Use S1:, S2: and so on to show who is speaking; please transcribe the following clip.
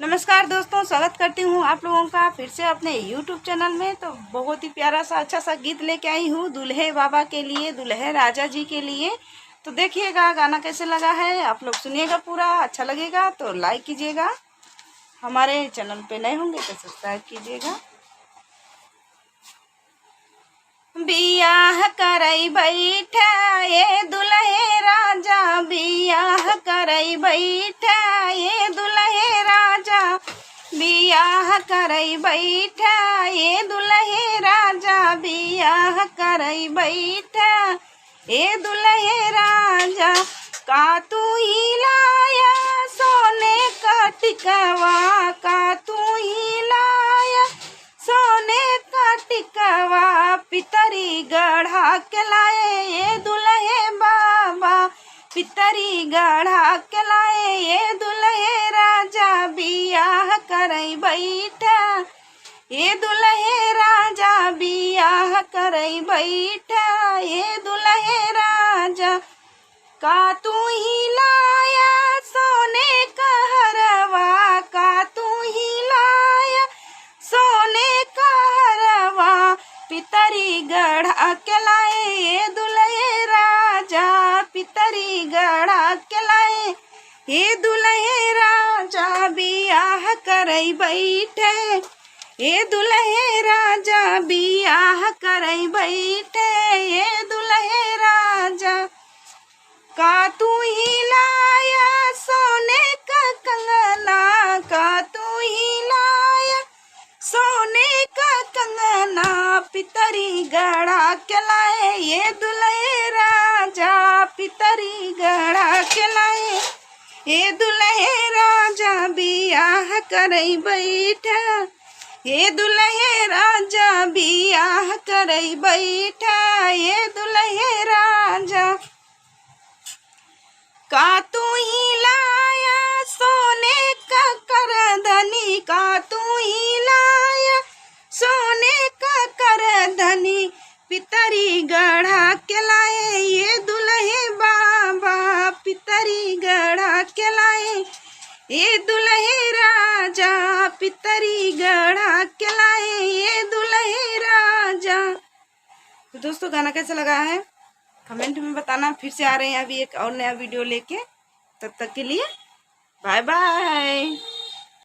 S1: नमस्कार दोस्तों, स्वागत करती हूँ आप लोगों का फिर से अपने YouTube चैनल में। तो बहुत ही प्यारा सा अच्छा सा गीत लेके आई हूँ दूल्हे बाबा के लिए, दूल्हे राजा जी के लिए। तो देखिएगा गाना कैसे लगा है, आप लोग सुनिएगा पूरा। अच्छा लगेगा तो लाइक कीजिएगा, हमारे चैनल पे नए होंगे तो सब्सक्राइब कीजिएगा। बियाह करई बैठा ये दुल्हे राजा, बियाह करई बैठा ये दुल्हे राजा, बियाह करई बैठा ये दुल्हे राजा, बियाह करई बैठा ये दुल्हे राजा। का तू ही लाया सोने का टिकवा, का तू ही लाया सोने का टिकवा, पितरी गढ़ा के लाए ये दुल्हे बाबा, पितरी गढ़ा के लाए ये दुल्हे राजा, बियाह करई बैठा ये दुल्हे राजा, बियाह करई बैठा ये दुल्हे राजा। का तू ही लाया सोने का हरवा, का तू ही लाया सोने का हरवा, पितरी गढ़ा के लाए ये दुल्हे राजा, पितरी गढ़ा के लाए ये दुल्हे राजा, बियाह करई बैठे ये दुल्हे राजा, बियाह करई बैठे ये दुल्हे राजा। का तू ही लाया सोने का कंगना, का तू ही लाया सोने का कंगना, पितरी गढ़ा के लाए ये दुल्हे राजा, पितरी गढ़ा के लाए ये दुल्हे राजा, बियाह करई बैठा ये दुल्हे राजा, बियाह करई बैठा ये दुल्हे राजा। का तू ही लाया सोने का करधनी, का तू ही लाया सोने का करधनी, पितरी गढ़ा के लाए ये दुल्हे बाबा, पितरी गढ़ा के लाए ये दुल्हे राजा, पितरी गढ़ा के लाए ये दुल्हे राजा। तो दोस्तों गाना कैसा लगा है कमेंट में बताना। फिर से आ रहे हैं अभी एक और नया वीडियो लेके, तब तक के लिए बाय बाय।